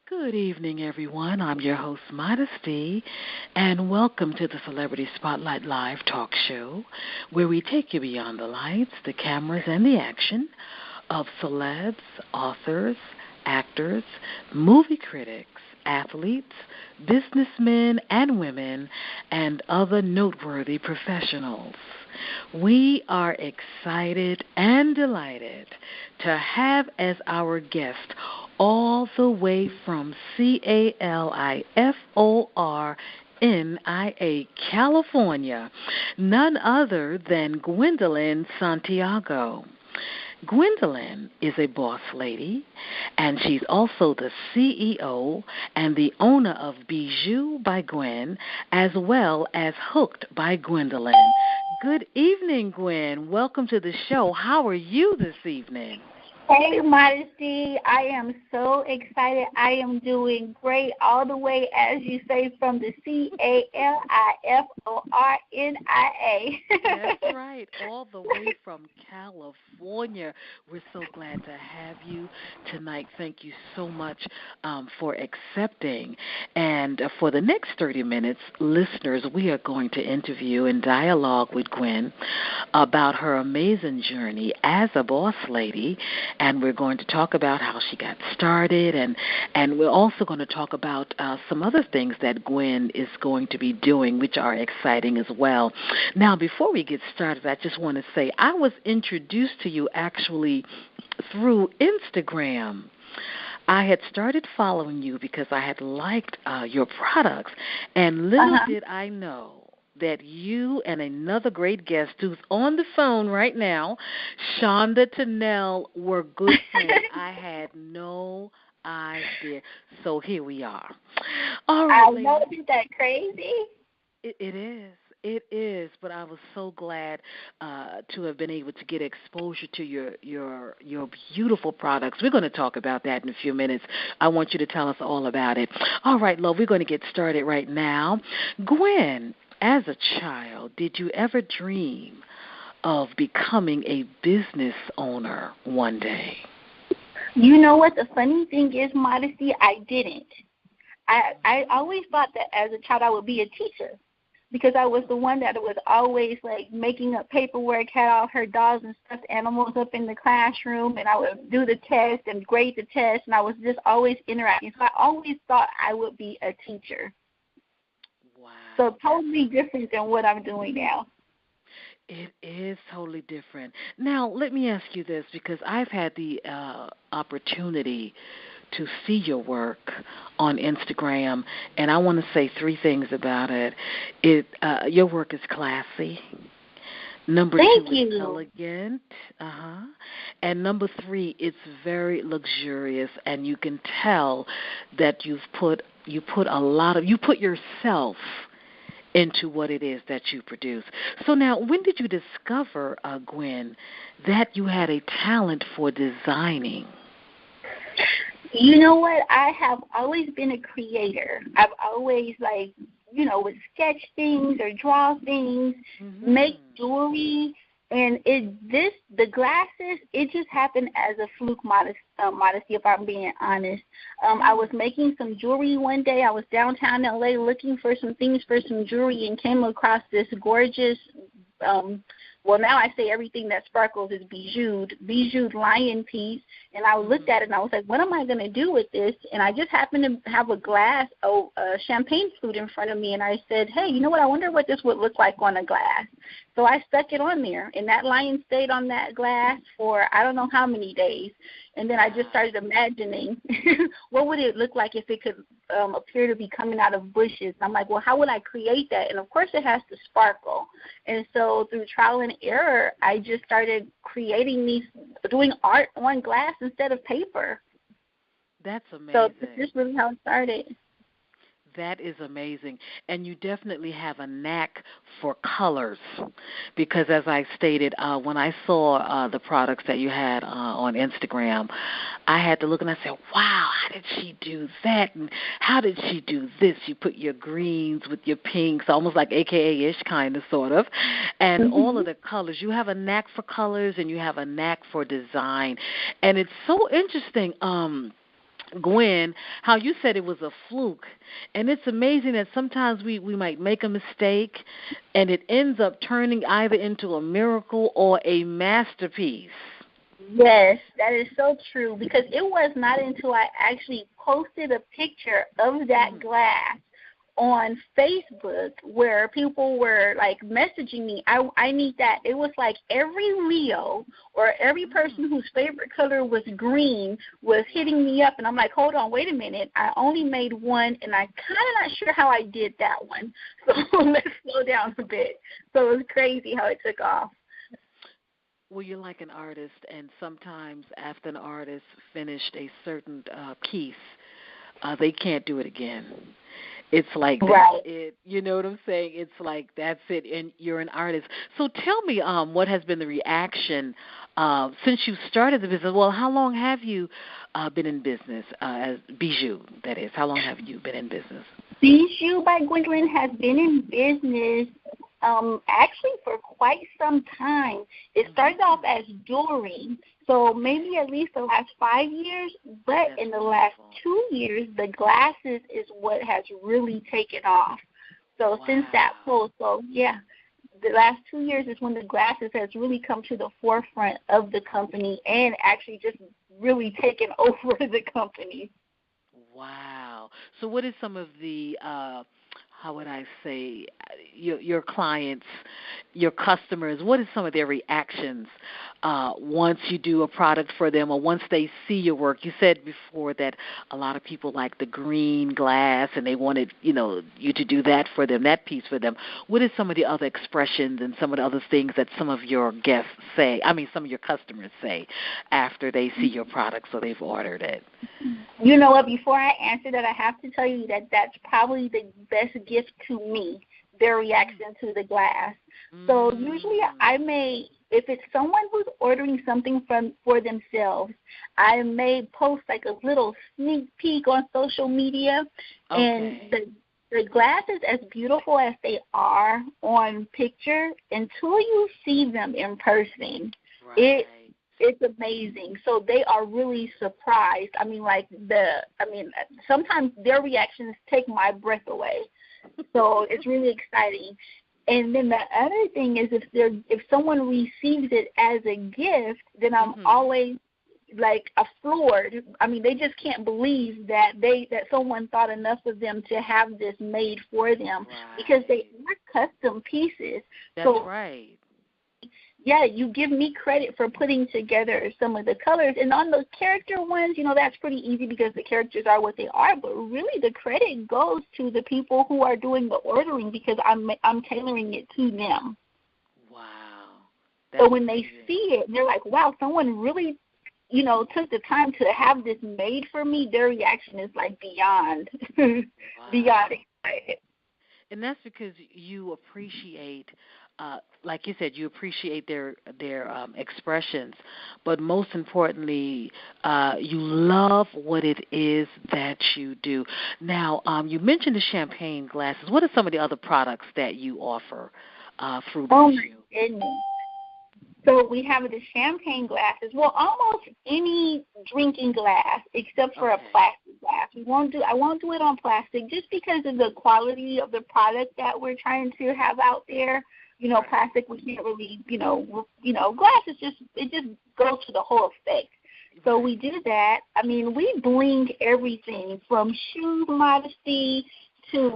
Good evening, everyone. I'm your host, Modesty, and welcome to the Celebrity Spotlight Live talk show, where we take you beyond the lights, the cameras, and the action of celebs, authors, actors, movie critics, athletes, businessmen and women, and other noteworthy professionals. We are excited and delighted to have as our guest all the way from California, California, none other than Gwendolyn Santiago. Gwendolyn is a boss lady, and she's also the CEO and the owner of Bijoux by Gwen, as well as Hooked by Gwendolyn. Good evening, Gwen. Welcome to the show. How are you this evening? Hey, Modesty. I am so excited. I am doing great all the way, as you say, from the California. That's right, all the way from California. We're so glad to have you tonight. Thank you so much for accepting. And for the next 30 minutes, listeners, we are going to interview and dialogue with Gwen about her amazing journey as a boss lady, and we're going to talk about how she got started, and we're also going to talk about some other things that Gwen is going to be doing, which are exciting as well. Now, before we get started, I just want to say I was introduced to you actually through Instagram. I had started following you because I had liked your products, and little did I know that you and another great guest who's on the phone right now, Shonda Tennell, were good friends. I had no idea. So here we are. All right, I know, isn't that crazy? It is. It is, but I was so glad to have been able to get exposure to your beautiful products. We're going to talk about that in a few minutes. I want you to tell us all about it. All right, love, we're going to get started right now. Gwen, as a child, did you ever dream of becoming a business owner one day? You know what? The funny thing is, Modesty, I didn't. I always thought that as a child I would be a teacher, because I was the one that was always, like, making up paperwork, had all her dolls and stuffed animals up in the classroom, and I would do the test and grade the test, and I was just always interacting. So I always thought I would be a teacher. Wow. So totally different than what I'm doing now. It is totally different. Now, let me ask you this, because I've had the opportunity to see your work on Instagram, and I want to say three things about it. Your work is classy. Number Thank two, it's you. elegant. And number three, it's very luxurious, and you can tell that you put yourself into what it is that you produce. So now, when did you discover, Gwen, that you had a talent for designing? You know what? I have always been a creator. I've always, would sketch things or draw things, make jewelry, and the glasses, it just happened as a fluke, Modesty, if I'm being honest. I was making some jewelry one day. I was downtown L.A. looking for some things for some jewelry and came across this gorgeous well, now I say everything that sparkles is bijoued lion piece. And I looked at it and I was like, what am I going to do with this? And I just happened to have a champagne flute in front of me. And I said, hey, you know what? I wonder what this would look like on a glass. So I stuck it on there. And that lion stayed on that glass for I don't know how many days. And then I just started imagining what would it look like if it could appear to be coming out of bushes. I'm like, well, how would I create that? And, of course, it has to sparkle. And so through trial and error, I just started doing art on glass instead of paper. That's amazing. So this is really how it started. That is amazing. And you definitely have a knack for colors because, as I stated, when I saw the products that you had on Instagram, I had to look and I said, wow, how did she do that? And how did she do this? You put your greens with your pinks, almost like AKA-ish kind of sort of, and all of the colors. You have a knack for colors and you have a knack for design. And it's so interesting. Gwen, how you said it was a fluke. And it's amazing that sometimes we might make a mistake and it ends up turning either into a miracle or a masterpiece. Yes, that is so true, because it was not until I actually posted a picture of that glass on Facebook where people were like messaging me, I need that. It was like every Leo or every person whose favorite color was green was hitting me up, and I'm like, hold on, wait a minute. I only made one, and I'm kind of not sure how I did that one. So let's slow down a bit. So it was crazy how it took off. Well, you're like an artist, and sometimes after an artist finished a certain piece, they can't do it again. It's like that's it. You know what I'm saying? It's like that's it, and you're an artist. So tell me, what has been the reaction since you started the business? Well, how long have you been in business as Bijoux? That is, how long have you been in business? Bijoux by Gwendolyn has been in business actually for quite some time. It started off as jewelry, so maybe at least the last 5 years, but in the last 2 years, the glasses is what has really taken off. So since that post, the last 2 years is when the glasses has really come to the forefront of the company and actually just really taken over the company. Wow. So what is some of the how would I say, your clients, your customers, what is some of their reactions once you do a product for them or once they see your work? You said before that a lot of people like the green glass and they wanted, you to do that for them, that piece for them. What is some of the other expressions and some of the other things that some of your guests say, some of your customers say after they see your product so they've ordered it? You know what, before I answer that, I have to tell you that that's probably the best gift to me, their reaction to the glass. So usually if it's someone who's ordering something for themselves, I may post like a little sneak peek on social media, and the glasses, as beautiful as they are on picture, until you see them in person, it's amazing. So they are really surprised. Sometimes their reactions take my breath away. So it's really exciting. And then the other thing is if someone receives it as a gift, then I'm always like floored. They just can't believe that someone thought enough of them to have this made for them, because they are custom pieces. That's right. Yeah, you give me credit for putting together some of the colors. And on the character ones, that's pretty easy because the characters are what they are. But really the credit goes to the people who are doing the ordering, because I'm tailoring it to them. Wow. So when they see it, they're like, wow, someone really, took the time to have this made for me. Their reaction is like beyond excited. And that's because you appreciate like you said, you appreciate their expressions, but most importantly, you love what it is that you do. Now, you mentioned the champagne glasses. What are some of the other products that you offer through Bijoux? Oh, my goodness. So we have the champagne glasses. Well, almost any drinking glass except for a plastic glass. I won't do it on plastic just because of the quality of the product that we're trying to have out there. Plastic, we can't really, glass is it just goes to the whole effect. So we do that. We bling everything from shoes, Modesty, to,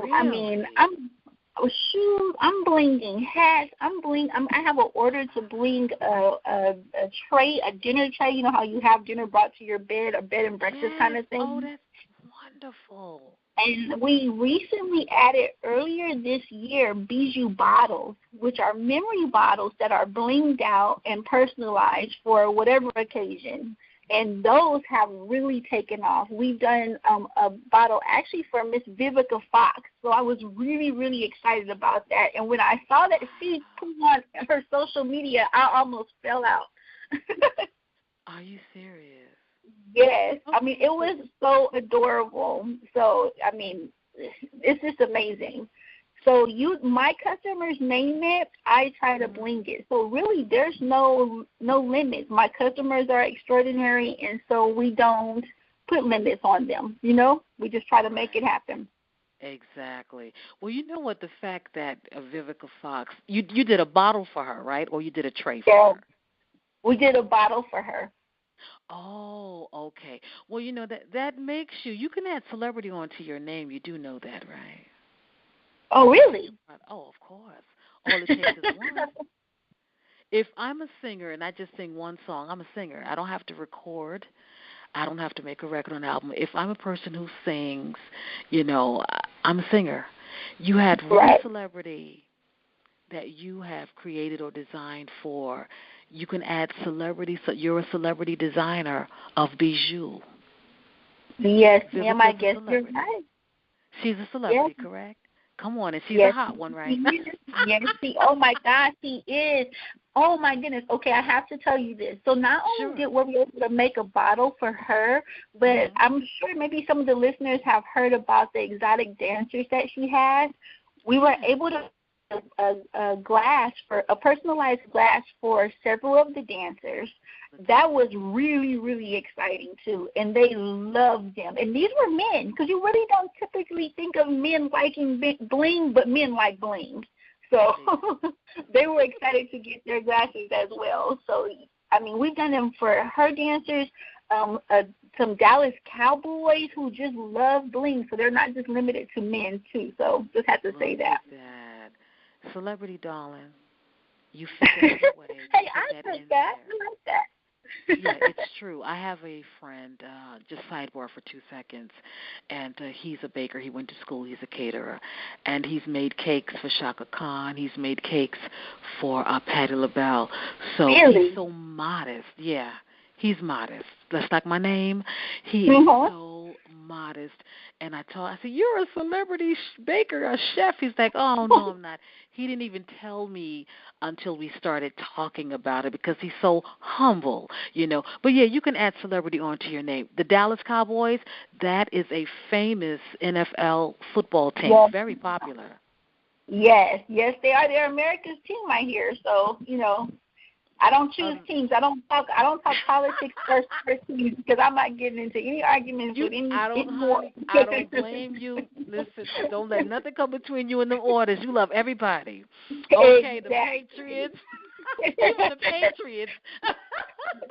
shoes, I'm blinging hats, I have an order to bling a tray, a dinner tray. You know how you have dinner brought to your bed, a bed and breakfast kind of thing? Oh, that's wonderful. And we recently added earlier this year Bijoux bottles, which are memory bottles that are blinged out and personalized for whatever occasion. And those have really taken off. We've done a bottle actually for Miss Vivica Fox. So I was really, really excited about that. And when I saw that she put on her social media, I almost fell out. Are you serious? Yes. It was so adorable. So, it's just amazing. So my customers name it, I try to bling it. So really there's no limits. My customers are extraordinary, and so we don't put limits on them. You know, we just try to make it happen. Exactly. Well, you know what? The fact that Vivica Fox, you did a bottle for her, right? Or you did a tray for her? We did a bottle for her. Oh, okay. Well, you know that makes you can add celebrity onto your name. You do know that, right? Oh, really? Oh, of course. All it takes is one. If I'm a singer and I just sing one song, I'm a singer. I don't have to record. I don't have to make a record or an album. If I'm a person who sings, I'm a singer. You had one celebrity that you have created or designed for. You can add celebrity, so you're a celebrity designer of Bijoux. Yes, ma'am, I guess you're right. She's a celebrity, correct? Come on, and she's a hot one, right? Yes, oh my gosh, she is. Oh my goodness. Okay, I have to tell you this. So not only were we able to make a bottle for her, but I'm sure maybe some of the listeners have heard about the exotic dancers that she has. We were able to a personalized glass for several of the dancers. That was really, really exciting too, and they loved them. And these were men, because you really don't typically think of men liking bling, but men like bling. So they were excited to get their glasses as well. So, I mean, we've done them for her dancers, some Dallas Cowboys who just love bling, so they're not just limited to men too. So just have to say that. Celebrity darling, you fit that way. Hey, I like that. I like that. Yeah, it's true. I have a friend, just sidebar for 2 seconds, and he's a baker. He went to school. He's a caterer, and he's made cakes for Shaka Khan. He's made cakes for Patti LaBelle. So he's so modest. Yeah, he's modest. That's like my name. He is so modest. And I said, you're a celebrity baker, a chef. He's like, oh, no, I'm not. He didn't even tell me until we started talking about it because he's so humble, But, yeah, you can add celebrity onto your name. The Dallas Cowboys, that is a famous NFL football team, very popular. Yes, they are. They're America's team, I hear. So, I don't choose teams. I don't talk politics first teams because I might get into any arguments with any. I don't blame you. Listen, don't let nothing come between you and the orders. You love everybody. Okay, the Patriots. You and the Patriots. The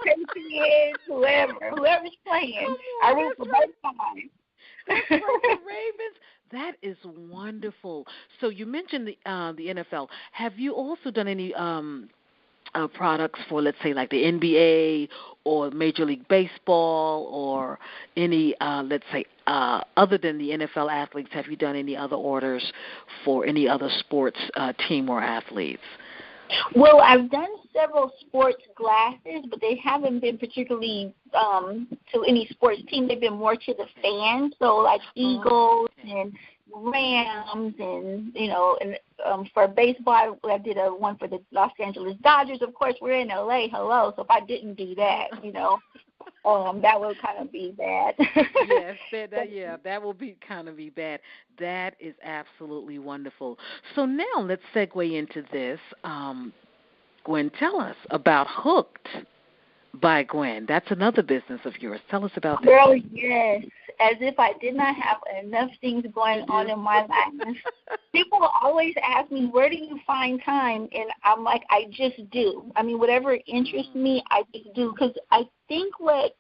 Patriots, whoever's playing. I root for both sides. That's right, the Ravens. That is wonderful. So you mentioned the NFL. Have you also done any products for, let's say, like the NBA or Major League Baseball or any, let's say, other than the NFL athletes? Have you done any other orders for any other sports team or athletes? Well, I've done several sports glasses, but they haven't been particularly to any sports team. They've been more to the fans, so like Eagles and Rams, and for baseball, I did one for the Los Angeles Dodgers. Of course, we're in LA. Hello, so if I didn't do that, that would kind of be bad. Yes, that will be kind of be bad. That is absolutely wonderful. So now let's segue into this. Gwen, tell us about Hooked by Gwen. That's another business of yours. Tell us about that. Girl, yes. As if I did not have enough things going on in my life. People always ask me, where do you find time? And I'm like, I just do. I mean, whatever interests me, I just do. Because I think what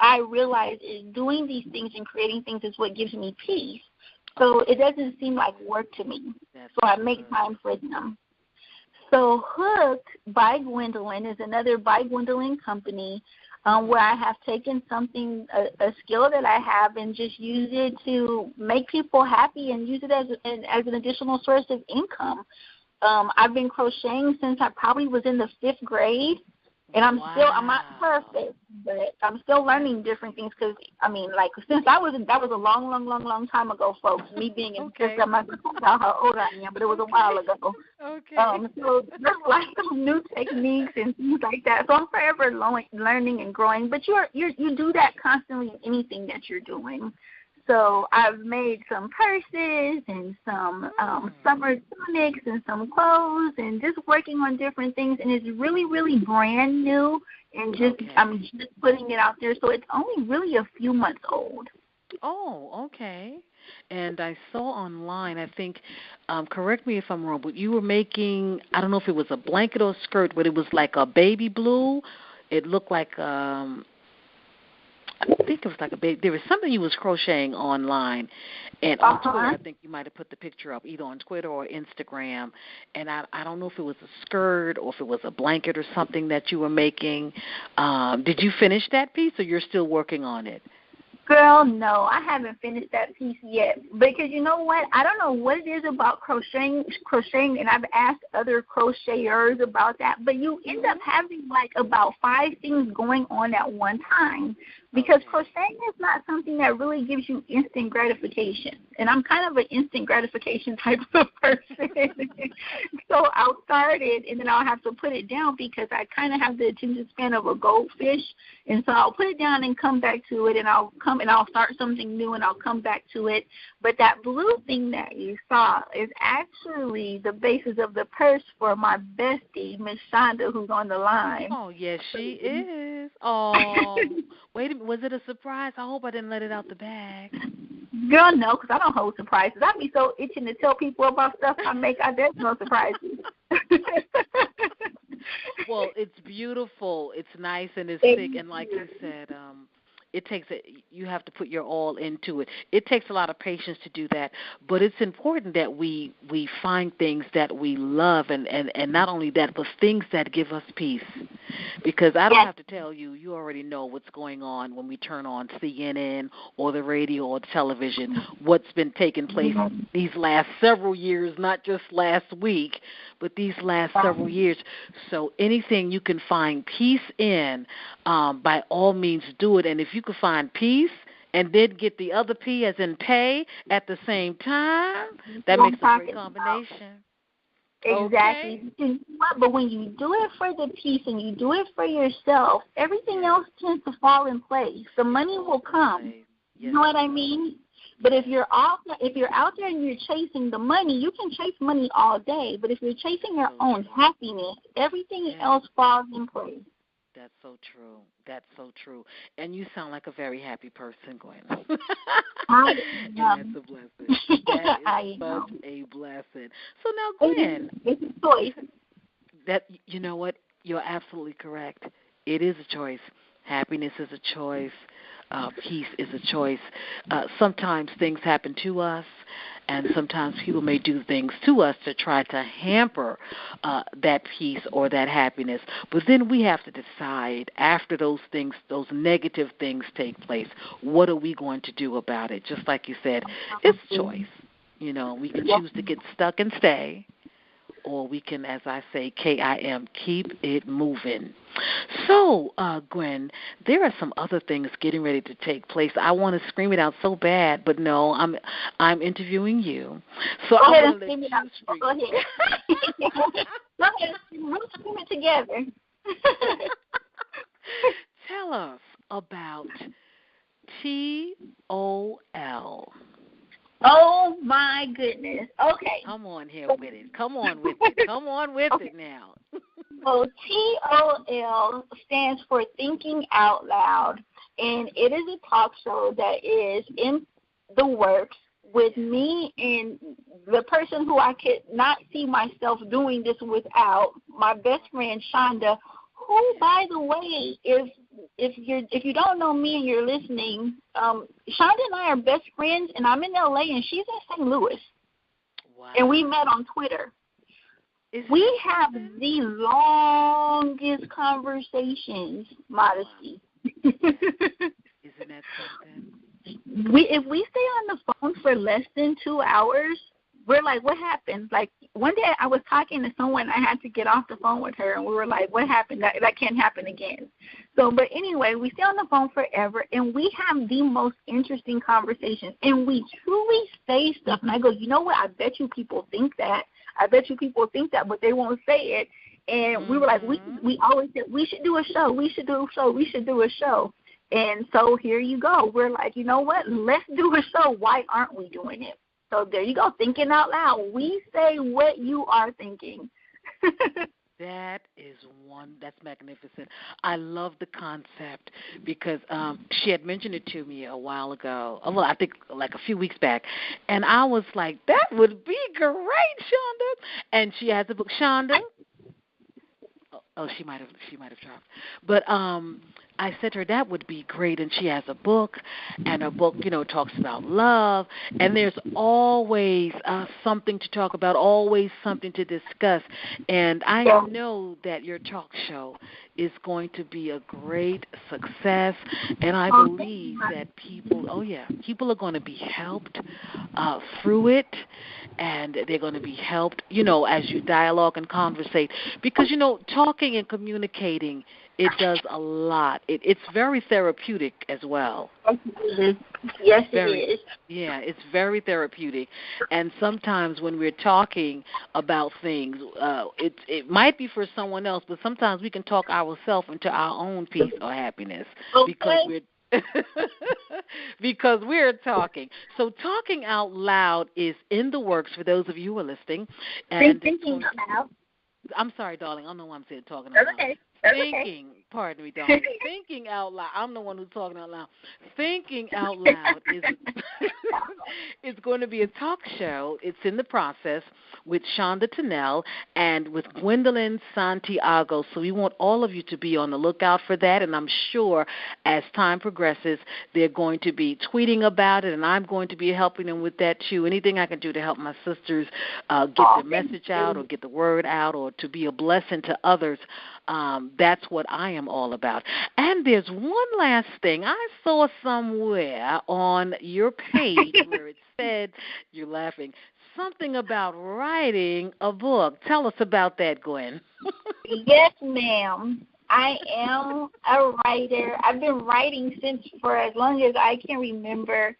I realize is doing these things and creating things is what gives me peace. So it doesn't seem like work to me. So I make time for them. So Hooked by Gwendolyn is another by Gwendolyn company where I have taken something, a skill that I have, and just use it to make people happy and use it as an additional source of income. I've been crocheting since I probably was in the 5th grade. And I'm not perfect, but I'm still learning different things because, I mean, like, since that was a long time ago, folks, me being in fifth, I'm not going to talk about how old I am, but it was a while ago. So there's like some new techniques and things like that. So I'm forever learning and growing, but you do that constantly in anything that you're doing. So I've made some purses and some summer tunics and some clothes and just working on different things. And it's really, really brand new. And I'm just putting it out there. So it's only really a few months old. Oh, okay. And I saw online, I think, correct me if I'm wrong, but you were making, I don't know if it was a blanket or a skirt, but it was like a baby blue. It looked like, I think it was like a baby. There was something you was crocheting online, and on Twitter, I think you might have put the picture up either on Twitter or Instagram. And I don't know if it was a skirt or if it was a blanket or something that you were making. Did you finish that piece, or you're still working on it? Girl, no, I haven't finished that piece yet because you know what? I don't know what it is about crocheting, and I've asked other crocheters about that, but you end up having like about 5 things going on at one time because crocheting is not something that really gives you instant gratification, and I'm kind of an instant gratification type of person. So I'll start it, and then I'll have to put it down because I kind of have the attention span of a goldfish, and so I'll put it down and come back to it, and I'll start something new, and I'll come back to it. But that blue thing that you saw is actually the basis of the purse for my bestie, Miss Shonda, who's on the line. Oh, yes, she is. Oh, wait a minute. Was it a surprise? I hope I didn't let it out the bag. Girl, no, because I don't hold surprises. I'd be so itching to tell people about stuff I make. There's no surprises. Well, it's beautiful. It's nice and it's thick. And like you said, you have to put your all into it. It takes a lot of patience to do that, but it's important that we find things that we love and not only that, but things that give us peace. Because I don't have to tell you, you already know what's going on when we turn on CNN or the radio or the television, what's been taking place these last several years, not just last week, but these last several years. So anything you can find peace in, by all means do it. And if you can find peace and then get the other P as in pay at the same time, that makes a great combination. Exactly. Okay. But when you do it for the peace and you do it for yourself, everything else tends to fall in place. The money will come. You know what I mean? But if you're out there and you're chasing the money, you can chase money all day. But if you're chasing your own happiness, everything else falls in place. That's so true. That's so true. And you sound like a very happy person, Gwen. And that's a blessing. That is such a blessing. So now, Gwen, it's a choice. That, you know what? You're absolutely correct. It is a choice. Happiness is a choice. Peace is a choice. Sometimes things happen to us, and sometimes people may do things to us to try to hamper that peace or that happiness. But then we have to decide after those things, those negative things take place, what are we going to do about it? Just like you said, it's choice. You know, we can choose to get stuck and stay, or we can, as I say, KIM, keep it moving. So, Gwen, there are some other things getting ready to take place. I want to scream it out so bad, but no, I'm interviewing you. So I'm going to let you scream. Go ahead. Go ahead. We'll scream it together. Tell us about TOL. Oh, my goodness. Okay. Come on here with it. Come on with it. Come on with it now. So TOL stands for Thinking Out Loud, and it is a talk show that is in the works with me and the person who I could not see myself doing this without, my best friend Shonda, who, by the way, if you don't know me and you're listening, Shonda and I are best friends, and I'm in LA and she's in St. Louis. Wow. And we met on Twitter. We have the longest conversations, Modesty. Isn't that something? If we stay on the phone for less than 2 hours, we're like, what happened? Like, one day I was talking to someone, I had to get off the phone with her, and we were like, what happened? That can't happen again. So, but anyway, we stay on the phone forever, and we have the most interesting conversations, and we truly say stuff. And I go, you know what? I bet you people think that. But they won't say it. And we were like, we always said, we should do a show. And so here you go. We're like, you know what? Let's do a show. Why aren't we doing it? So there you go, thinking out loud. We say what you are thinking. That's magnificent. I love the concept because she had mentioned it to me a while ago. Well, I think like a few weeks back, and I was like, "That would be great, Shonda." And she has a book, Shonda. Oh, she might have dropped. But I said to her that would be great, and she has a book, and her book, talks about love, and there's always something to talk about, always something to discuss, and I know that your talk show is going to be a great success, and I believe that people are going to be helped through it, and they're going to be helped, as you dialogue and conversate, because, talking and communicating, it does a lot. It's very therapeutic as well. Yes, it is. Yeah, it's very therapeutic. And sometimes when we're talking about things, it might be for someone else, but sometimes we can talk ourselves into our own peace or happiness because we're talking. So talking out loud is in the works for those of you who are listening. And thinking out loud. I'm sorry, darling. I don't know why I'm saying talking out loud. Okay. Pardon me, darling. Thinking out loud. I'm the one who's talking out loud. Thinking out loud is it's going to be a talk show. It's in the process with Shonda Tennell and with Gwendolyn Santiago. So we want all of you to be on the lookout for that. And I'm sure as time progresses, they're going to be tweeting about it, and I'm going to be helping them with that too. Anything I can do to help my sisters get the message out or get the word out or to be a blessing to others. That's what I am all about. And there's one last thing. I saw somewhere on your page where it said, you're laughing, something about writing a book. Tell us about that, Gwen. Yes, ma'am. I am a writer. I've been writing for as long as I can remember.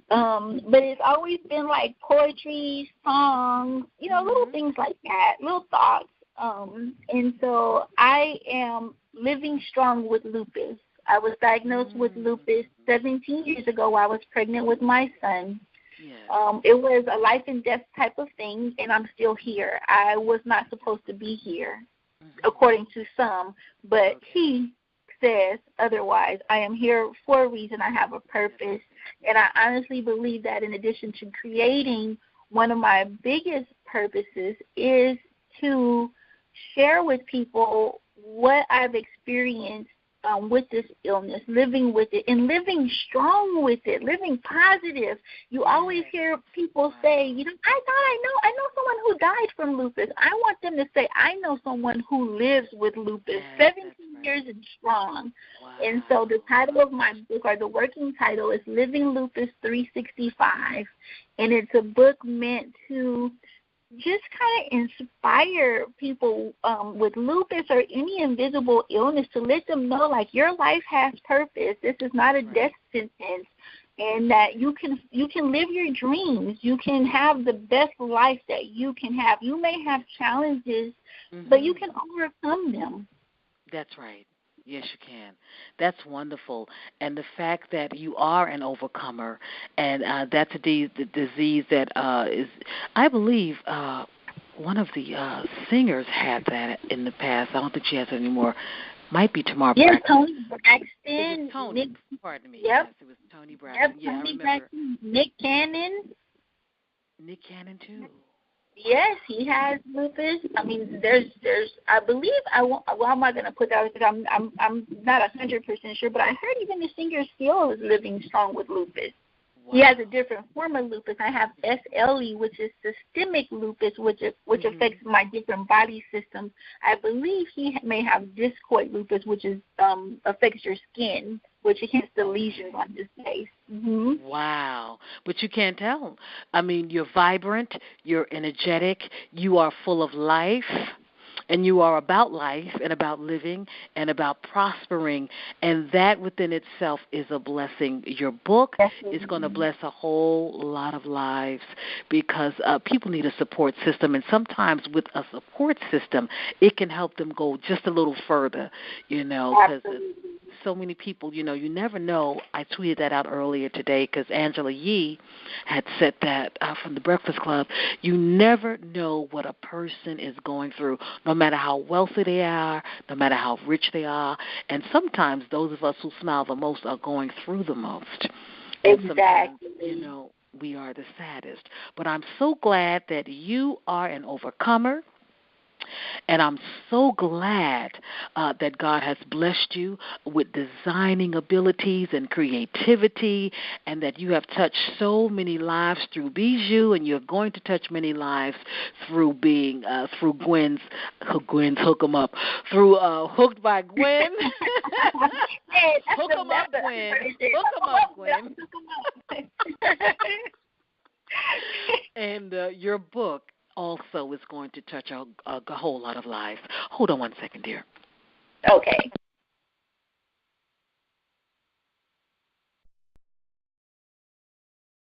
But it's always been like poetry, songs, little things like that, little thoughts. And so I am living strong with lupus. I was diagnosed with lupus 17 years ago while I was pregnant with my son. Yeah. It was a life and death type of thing, and I'm still here. I was not supposed to be here, according to some, but he says otherwise. I am here for a reason. I have a purpose, and I honestly believe that in addition to creating, one of my biggest purposes is to share with people what I've experienced with this illness, living with it, and living strong with it, living positive. You always hear people say, I know someone who died from lupus. I want them to say, I know someone who lives with lupus, 17 years and strong. Wow. And so the title of my book, or the working title, is Living Lupus 365, and it's a book meant to just kind of inspire people with lupus or any invisible illness, to let them know, like, your life has purpose. This is not a death sentence, and that you can live your dreams. You can have the best life that you can have. You may have challenges, but you can overcome them. That's right. Yes, you can. That's wonderful. And the fact that you are an overcomer, and that's a disease that is, I believe, one of the singers had that in the past. I don't think she has it anymore. Might be Tamar Braxton. Yes, Tony Braxton. Tony. Pardon me. Yep. Yes, it was Tony Braxton. Yep, Tony Braxton. Nick Cannon. Nick Cannon, too. Yes, he has lupus. I mean, there's. I believe well, I'm not going to put that because I'm not 100% sure, but I heard even the singer still is living strong with lupus. Wow. He has a different form of lupus. I have SLE, which is systemic lupus, which affects my different body systems. I believe he may have discoid lupus, which is affects your skin, which against the lesions on his face. Mm-hmm. Wow. But you can't tell. I mean, you're vibrant, you're energetic, you are full of life, and you are about life and about living and about prospering, and that within itself is a blessing. Your book is going to bless a whole lot of lives because people need a support system, and sometimes with a support system, it can help them go just a little further, because so many people, you never know. I tweeted that out earlier today because Angela Yee had said that from the Breakfast Club. You never know what a person is going through, no matter how wealthy they are, no matter how rich they are. And sometimes those of us who smile the most are going through the most. Exactly. Sometimes, we are the saddest. But I'm so glad that you are an overcomer. And I'm so glad that God has blessed you with designing abilities and creativity, and that you have touched so many lives through Bijoux, and you're going to touch many lives through being through Gwen's Hook 'em Up, through Hooked by Gwen. Hey, Hook 'em up, Gwen. Hook 'em up, Gwen. And your book also is going to touch a whole lot of lives. Hold on one second, dear. Okay.